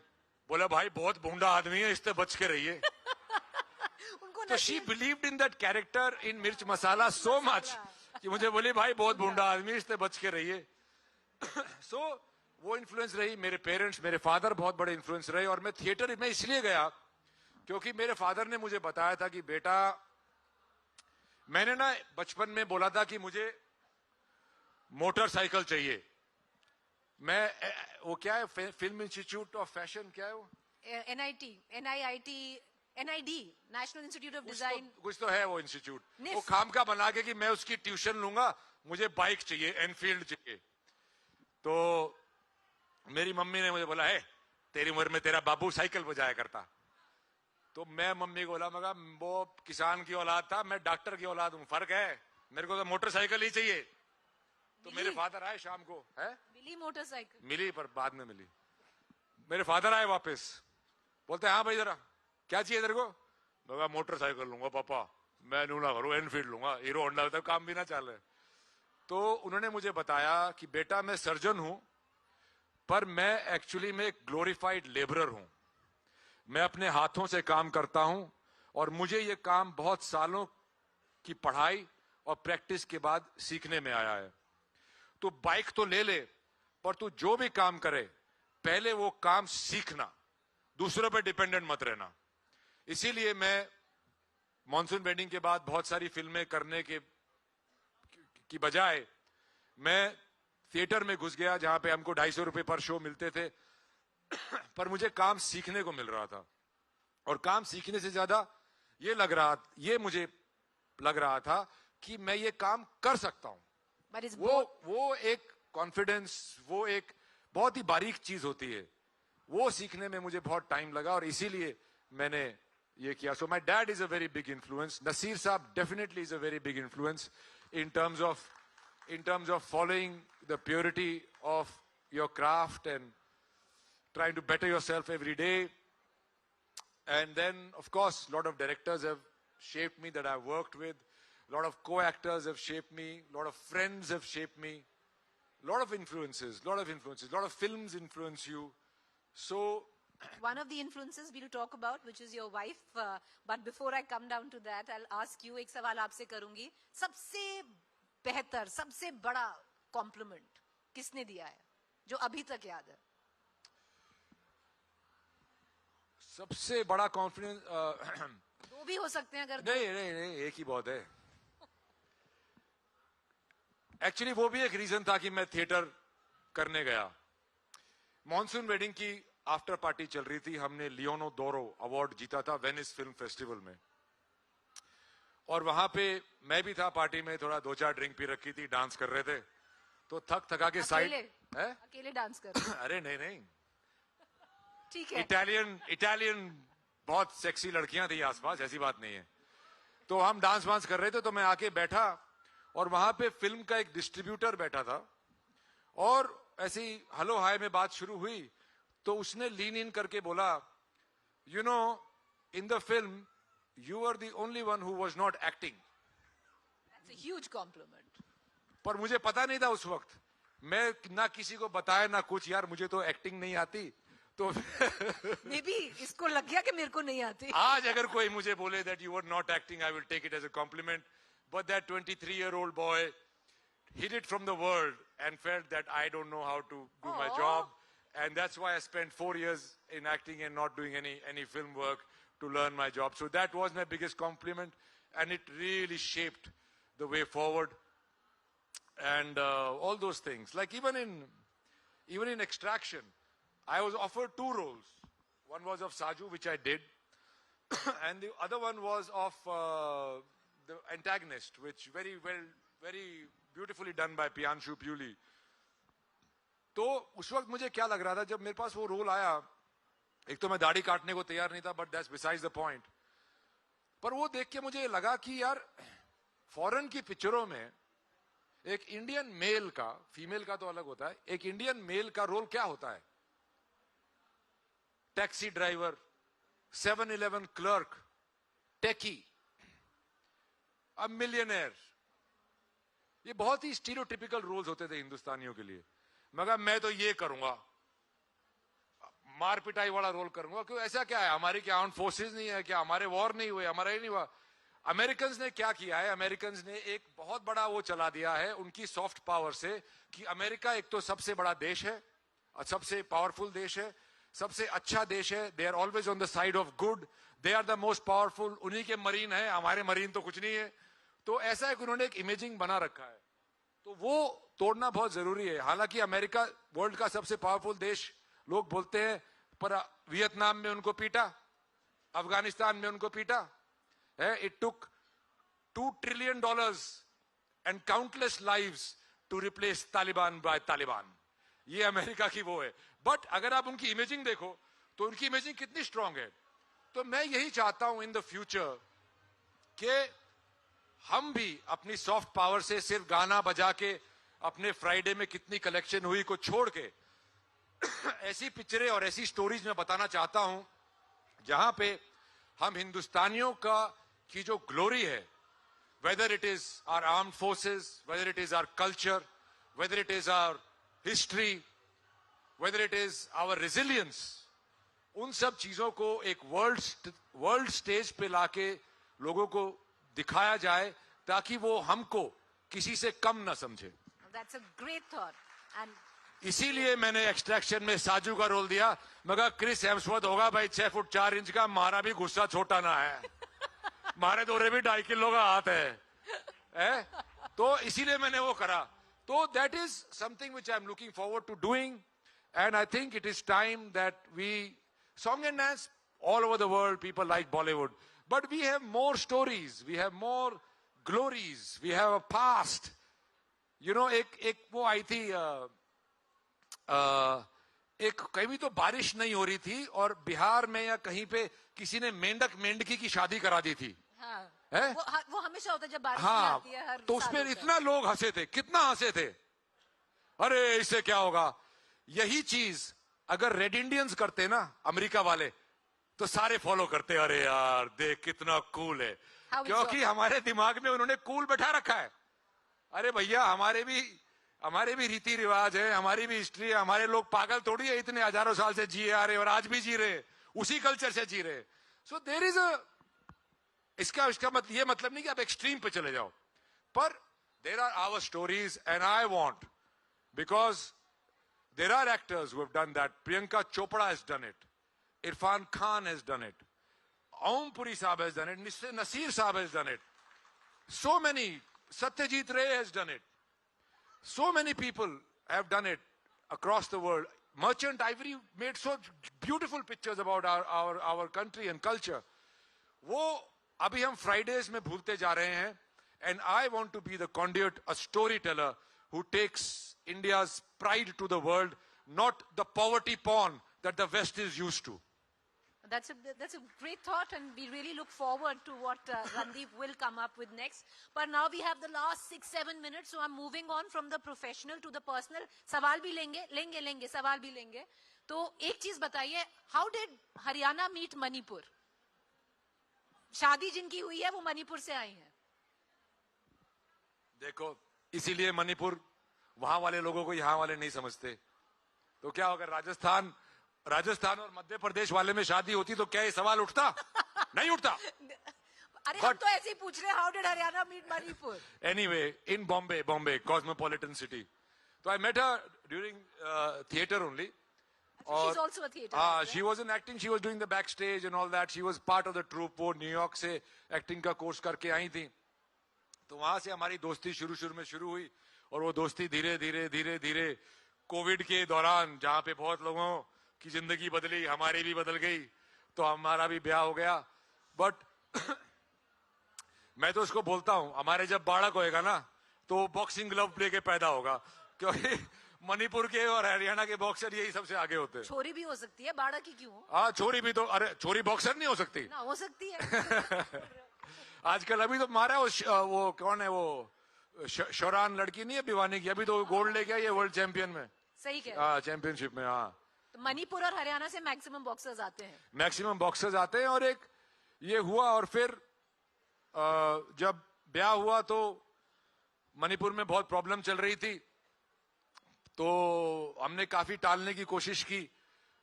बोला भाई बहुत भूंडा आदमी है, इससे बच के रहिए। तो she believed in that character in मिर्च मसाला सो मच कि मुझे बोली भाई बहुत भूंडा आदमी, इससे बच के रहिए। सो वो इन्फ्लुएंस रही। मेरे पेरेंट्स, मेरे फादर बहुत बड़े इन्फ्लुएंस रहे। और मैं थिएटर में इसलिए गया क्योंकि मेरे फादर ने मुझे बताया था कि बेटा, मैंने ना बचपन में बोला था कि मुझे मोटरसाइकिल चाहिए। मैं वो क्या है, फिल्म इंस्टीट्यूट ऑफ फैशन, क्या है वो, NID, national institute of design, कुछ तो है वो इंस्टीट्यूट, वो खाम का बना के कि मैं उसकी ट्यूशन लूंगा, मुझे बाइक चाहिए, एनफील्ड चाहिए। तो मेरी मम्मी ने मुझे बोला है तेरी उम्र में तेरा बाबू साइकिल बजाया करता। तो मैं मम्मी को बोला, मगर वो किसान की औलाद था, मैं डॉक्टर की औलाद हूँ, फर्क है, मेरे को तो मोटरसाइकिल ही चाहिए। तो मेरे फादर आए शाम को, है मिली मोटरसाइकिल, मिली पर बाद में मिली। मेरे फादर आए वापस, बोलते हाँ भाई जरा क्या चाहिए तेरे को? मैं कहा मोटरसाइकिल लूंगा पापा, मैं नू ना करूँ, एनफील्ड लूंगा, हीरो होंडा तक काम भी ना चल रहे। तो उन्होंने मुझे बताया कि बेटा मैं सर्जन हूं, पर मैं एक्चुअली में एक ग्लोरीफाइड लेबरर हूं। मैं अपने हाथों से काम करता हूं और मुझे ये काम बहुत सालों की पढ़ाई और प्रैक्टिस के बाद सीखने में आया है। तो बाइक तो ले ले, पर तू जो भी काम करे पहले वो काम सीखना, दूसरों पे डिपेंडेंट मत रहना। इसीलिए मैं मॉनसून वेडिंग के बाद बहुत सारी फिल्में करने की बजाय मैं थिएटर में घुस गया, जहां पे हमको 250 रुपए पर शो मिलते थे। पर मुझे काम सीखने को मिल रहा था, और काम सीखने से ज्यादा ये मुझे लग रहा था कि मैं ये काम कर सकता हूं। वो एक कॉन्फिडेंस, वो एक बहुत ही बारीक चीज होती है, वो सीखने में मुझे बहुत टाइम लगा, और इसीलिए मैंने ये किया। So my dad is a very big influence. Naseer sahab definitely is a very big influence in terms of following the purity of your craft and trying to better yourself every day. And then of course a lot of directors have shaped me that I've worked with, a lot of co-actors have shaped me, a lot of friends have shaped me, a lot of influences, a lot of films influence you. So one of the influences we'll talk about, which is your wife, but before I come down to that, I'll ask you, एक सवाल आपसे करूंगी, सबसे बेहतर, सबसे बड़ा complement किसने दिया है जो अभी तक याद है? सबसे बड़ा कॉन्फिडेंस दो भी हो सकते हैं अगर नहीं, एक ही बहुत है। एक्चुअली वो भी एक रीजन था कि मैं थिएटर करने गया। मॉनसून वेडिंग की आफ्टर पार्टी चल रही थी, हमने लियोनो डोरो अवार्ड जीता था वेनिस फिल्म फेस्टिवल में, और वहां पे मैं भी था पार्टी में, थोड़ा 2-4 ड्रिंक पी रखी थी, डांस कर रहे थे। तो थका के साइड अकेले डांस कर रहे? अरे नहीं, ठीक है, इटालियन बहुत सेक्सी लड़कियां थी आसपास, ऐसी बात नहीं है। तो हम डांस वांस कर रहे थे, तो मैं आके बैठा, और वहां पे फिल्म का एक डिस्ट्रीब्यूटर बैठा था, और ऐसी हलो हाय में बात शुरू हुई। तो उसने लीन इन करके बोला, you know, in the film you are the only one who was not acting. That's a huge compliment. पर मुझे पता नहीं था उस वक्त, मैं ना किसी को बताया ना कुछ, यार मुझे तो एक्टिंग नहीं आती. तो मे बी इसको लग गया कि मेरे को नहीं आती. आज अगर कोई मुझे बोले that you were not acting, I will take it as a compliment. But that 23-year-old boy hid it from the world and felt that I don't know how to do my job, and that's why I spent 4 years in acting and not doing any film work to learn my job. So that was my biggest compliment, and it really shaped the way forward. And all those things, like even in Extraction, I was offered 2 roles. One was of Saju, which I did, and the other one was of the antagonist, which very beautifully done by Piyanshu Puli. तो उस वक्त मुझे क्या लग रहा था जब मेरे पास वो रोल आया, एक तो मैं दाढ़ी काटने को तैयार नहीं था, but that's besides the point. पर वो देख के मुझे लगा कि यार फॉरेन की पिक्चरों में एक इंडियन मेल का, फीमेल का तो अलग होता है, एक इंडियन मेल का रोल क्या होता है. Taxi driver, 7-Eleven clerk, techie, a millionaire, ये बहुत ही स्टीरियोटिपिकल रोल्स होते थे हिंदुस्तानियों के लिए. मगर मैं तो ये करूंगा, मार पिटाई वाला रोल करूंगा. क्यों, ऐसा क्या है, हमारी क्या आर्म्ड फोर्सेस नहीं है क्या, हमारे वॉर नहीं हुए, हमारा ही नहीं हुआ. अमेरिकन्स ने क्या किया है, अमेरिकन्स ने एक बहुत बड़ा वो चला दिया है उनकी सॉफ्ट पावर से कि अमेरिका एक तो सबसे बड़ा देश है, सबसे पावरफुल देश है, सबसे अच्छा देश है. They are always on the side of good, they are the most powerful. उन्हीं के मरीन है, हमारे मरीन तो कुछ नहीं है. तो ऐसा एक उन्होंने एक इमेजिंग बना रखा है, तो वो तोड़ना बहुत जरूरी है. हालांकि अमेरिका वर्ल्ड का सबसे पावरफुल देश लोग बोलते हैं, पर वियतनाम में उनको पीटा, अफगानिस्तान में उनको पीटा है. It took $2 trillion and countless lives to replace Taliban by Taliban. ये अमेरिका की वो है. बट अगर आप उनकी इमेजिंग देखो तो उनकी इमेजिंग कितनी स्ट्रांग है. तो मैं यही चाहता हूं इन द फ्यूचर कि हम भी अपनी सॉफ्ट पावर से सिर्फ गाना बजा के अपने फ्राइडे में कितनी कलेक्शन हुई को छोड़ के ऐसी पिक्चरें और ऐसी स्टोरीज मैं बताना चाहता हूं जहां पे हम हिंदुस्तानियों का की जो ग्लोरी है, whether it is our armed forces, whether it is our culture, whether it is our history, whether it is our resilience, उन सब चीजों को एक वर्ल्ड स्टेज पे लाके लोगों को दिखाया जाए ताकि वो हमको किसी से कम ना समझे. That's a great thought. And इसीलिए मैंने एक्सट्रैक्शन में साजू का रोल दिया. मगर क्रिस हेम्सवर्थ होगा भाई 6 फुट 4 इंच का, हमारा भी गुस्सा छोटा ना है, हमारे दोरे भी 2.5 किलो का हाथ है? तो इसीलिए मैंने वो करा. तो that is something which I am looking forward to doing, and I think it is time that we song and dance all over the world, people like Bollywood, but we have more stories, we have more glories, we have a past. You know, एक वो आई थी, एक कहीं तो बारिश नहीं हो रही थी और बिहार में या कहीं पे किसी ने मेंढक मेंढकी की शादी करा दी थी. हाँ, है? वो हमेशा होता है जब बारिश हाँ, आती है हर तो उसमें साल इतना लोग हंसे थे, कितना हंसे थे. अरे इससे क्या होगा. यही चीज अगर रेड इंडियंस करते ना, अमेरिका वाले, तो सारे फॉलो करते. अरे यार देख कितना कूल है, क्योंकि हमारे दिमाग में उन्होंने कूल बैठा रखा है. अरे भैया हमारे भी रीति रिवाज है, हमारी भी हिस्ट्री है, हमारे लोग पागल थोड़ी है, इतने हजारों साल से जिए आ रहे और आज भी जी रहे, उसी कल्चर से जी रहे. सो देयर इज इसका ये मतलब नहीं कि आप एक्सट्रीम पे चले जाओ, पर there are our stories and I want, because there are actors who have done that. Priyanka Chopra has done it, Irfan Khan has done it, Om Puri Saab has done it, Mr. Nasir Saab has done it, so many, Satyajit Ray has done it, so many people have done it across the world. Merchant Ivory made so beautiful pictures about our country and culture. वो अभी हम Fridays में भूलते जा रहे हैं, and I want to be the conduit, a storyteller who takes India's pride to the world, not the poverty porn that the West is used to. That's a great thought, and we really look forward to what Randeep will come up with next. But now we have the last 6-7 minutes, so I'm moving on from the professional to the personal. सवाल भी लेंगे, सवाल भी लेंगे. तो एक चीज बताइए, how did Haryana meet Manipur? शादी जिनकी हुई है वो मणिपुर से आई है। देखो, इसीलिए मणिपुर वहां वाले लोगों को यहाँ वाले नहीं समझते। तो क्या अगर राजस्थान और मध्य प्रदेश वाले में शादी होती तो क्या ये सवाल उठता? नहीं उठता। अरे हम तो ऐसे ही पूछ रहे हैं, how did Haryana meet Manipur? Anyway, in Bombay cosmopolitan city, तो I met her during theatre only. She's also a theater हाँ, actor. she was in acting, she was doing the backstage and all that, she was part of the troupe। वो New York से acting का course करके आई थी, तो वहां से हमारी दोस्ती शुरू में शुरू हुई, और वो दोस्ती धीरे धीरे कोविड के दौरान, जहां पे बहुत लोगों की जिंदगी बदली, हमारी भी बदल गई, तो हमारा भी ब्याह हो गया। बट मैं तो उसको बोलता हूं, हमारे जब बालक होएगा ना तो बॉक्सिंग ग्लव लेके पैदा होगा, क्योंकि मणिपुर के और हरियाणा के बॉक्सर यही सबसे आगे होते हैं। छोरी भी हो सकती है, बाड़ा की क्यों? हाँ, छोरी भी तो, अरे छोरी बॉक्सर नहीं हो सकती ना? हो सकती है। आजकल अभी तो मारा वो कौन है, वो शोरान लड़की नहीं है भिवानी की, अभी तो गोल्ड लेके आई है वर्ल्ड चैंपियन में। सही कह रहे हाँ, चैंपियनशिप में। हाँ, तो मणिपुर और हरियाणा से मैक्सिमम बॉक्सर्स आते हैं। मैक्सिमम बॉक्सर्स आते हैं, और एक ये हुआ, और फिर जब ब्याह हुआ तो मणिपुर में बहुत प्रॉब्लम चल रही थी, तो हमने काफी टालने की कोशिश की,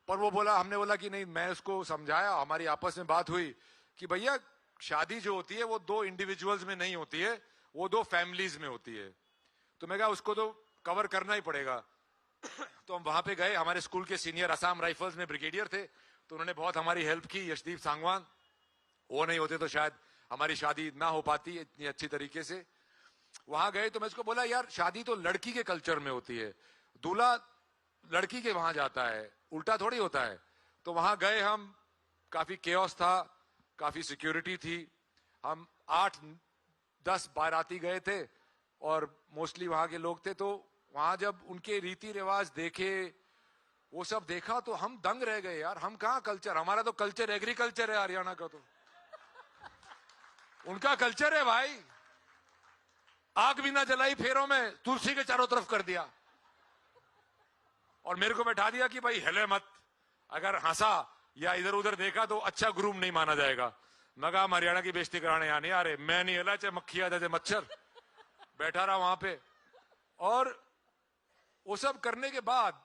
पर हमने बोला कि नहीं। मैं उसको समझाया, हमारी आपस में बात हुई कि भैया शादी जो होती है वो दो इंडिविजुअल्स में नहीं होती है, वो दो फैमिलीज में होती है। तो मैं कहा उसको तो कवर करना ही पड़ेगा। तो हम वहां पे गए, हमारे स्कूल के सीनियर असम राइफल्स में ब्रिगेडियर थे, तो उन्होंने बहुत हमारी हेल्प की, यशदीप सांगवान। वो नहीं होते तो शायद हमारी शादी ना हो पाती इतनी अच्छी तरीके से। वहां गए तो मैं उसको बोला, यार शादी तो लड़की के कल्चर में होती है, दूल्हा लड़की के वहां जाता है, उल्टा थोड़ी होता है। तो वहां गए हम, काफी केओस था, काफी सिक्योरिटी थी। हम 8-10 बाराती गए थे, और मोस्टली वहां के लोग थे। तो वहां जब उनके रीति रिवाज देखे, वो सब देखा, तो हम दंग रह गए यार। हम कहाँ कल्चर, हमारा तो कल्चर एग्रीकल्चर है हरियाणा का, तो उनका कल्चर है भाई, आग भी ना जलाई फेरों में, तुलसी के चारों तरफ कर दिया, और मेरे को बैठा दिया कि भाई हिले मत, अगर हंसा या इधर उधर देखा तो अच्छा ग्रूम नहीं माना जाएगा। मगा हरियाणा की बेइज्जती कराने यहाँ नहीं आ रहे, मैं नहीं हिला, चाहे मक्खी आ जाए मच्छर। बैठा रहा वहां पे, और वो सब करने के बाद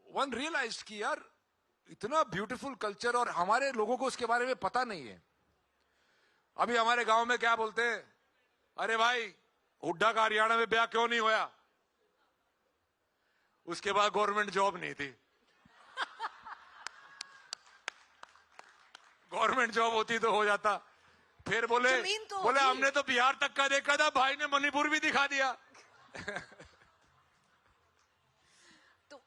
वन रियलाइज कि यार इतना ब्यूटीफुल कल्चर, और हमारे लोगों को उसके बारे में पता नहीं है। अभी हमारे गांव में क्या बोलते हैं, अरे भाई हुड्डा का हरियाणा में ब्याह क्यों नहीं होया? उसके बाद गवर्नमेंट जॉब नहीं थी। गवर्नमेंट जॉब होती तो हो जाता। फिर बोले हमने तो बिहार तक का देखा था, भाई ने मणिपुर भी दिखा दिया। तो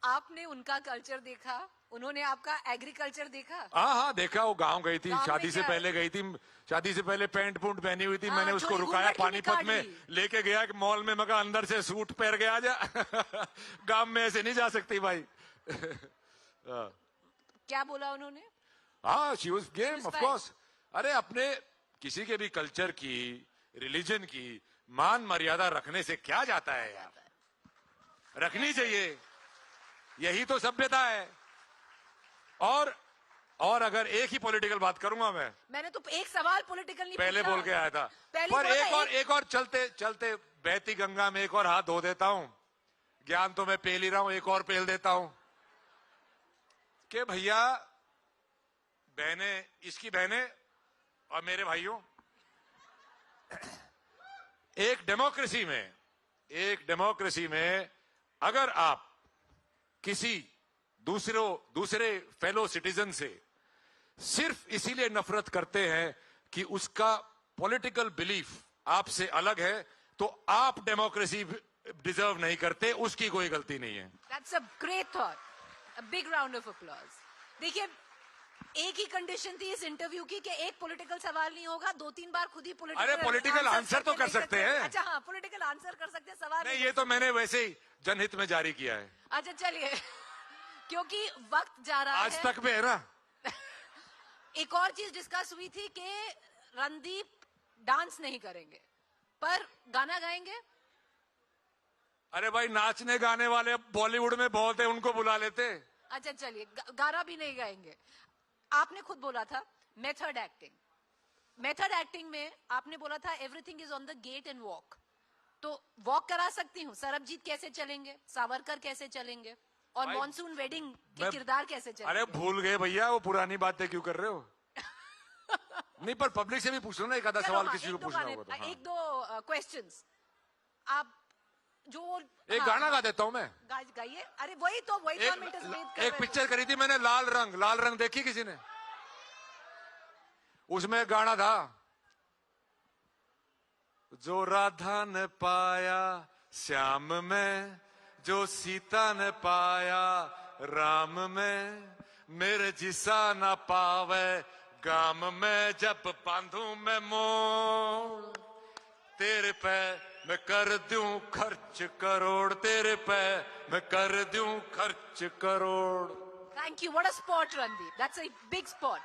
आपने उनका कल्चर देखा, उन्होंने आपका एग्रीकल्चर देखा? हाँ देखा। वो गांव गई थी, शादी से पहले गई थी, शादी से पहले पैंट पूंट पहनी हुई थी। मैंने उसको रुकाया पानीपत में, लेके गया कि मॉल में, मगर अंदर से सूट पहन के आ जा। गांव में ऐसे नहीं जा सकती भाई। क्या बोला उन्होंने? हाँ, she was game of course. अरे अपने किसी के भी कल्चर की, रिलीजन की मान मर्यादा रखने से क्या जाता है यार, रखनी चाहिए, यही तो सभ्यता है। और अगर एक ही पॉलिटिकल बात करूंगा मैंने तो एक सवाल पॉलिटिकल नहीं पहले बोल के आया था, पर एक और चलते चलते बहती गंगा में एक और हाथ धो देता हूं। ज्ञान तो मैं पेल ही रहा हूं, एक और पेल देता हूं कि भैया बहनें, इसकी बहनें और मेरे भाइयों, एक डेमोक्रेसी में अगर आप किसी दूसरे फेलो सिटीजन से सिर्फ इसीलिए नफरत करते हैं कि उसका पॉलिटिकल बिलीफ आपसे अलग है, तो आप डेमोक्रेसी डिजर्व नहीं करते, उसकी कोई गलती नहीं है। That's a great thought. A big round of applause. देखिए, एक ही कंडीशन थी इस इंटरव्यू की कि एक पॉलिटिकल सवाल नहीं होगा, 2-3 बार खुद ही पॉलिटिकल। अरे पॉलिटिकल आंसर तो कर सकते हैं। अच्छा हाँ, पॉलिटिकल आंसर कर सकते हैं, सवाल नहीं। ये तो मैंने वैसे ही जनहित में जारी किया है। अच्छा चलिए, क्योंकि वक्त जा रहा है, आज तक में है ना। एक और चीज डिस्कस हुई थी कि रणदीप डांस नहीं करेंगे, पर गाना गाएंगे। अरे भाई नाचने गाने वाले बॉलीवुड में बहुत है, उनको बुला लेते। अच्छा चलिए, गाना भी नहीं गाएंगे। आपने खुद बोला था मेथड एक्टिंग, मेथड एक्टिंग में आपने बोला था everything is on the gate and walk. तो वॉक करा सकती हूँ, सरबजीत कैसे चलेंगे, सावरकर कैसे चलेंगे, और मॉनसून वेडिंग के किरदार कैसे चलेंगे? अरे भूल गए भैया, वो पुरानी बातें क्यों कर रहे हो? नहीं, पर पब्लिक से भी पूछ लो ना, एक आधा सवाल किसी को पूछना होगा तो। एक दो क्वेश्चंस आप जो एक गाना गा देता हूँ मैं, गाइए। अरे वही तो एक पिक्चर करी थी मैंने, लाल रंग। लाल रंग देखी किसी ने? उसमें गाना था, जो राधा ने पाया श्याम में, जो सीता ने पाया राम में, मेरे जिसा ना पावे गाम में, जब बांधू मैं मोर, तेरे पे मैं कर दूं खर्च करोड़, तेरे पे मैं कर दूं खर्च crore. Thank you, what a spot Randeep, that's a big spot.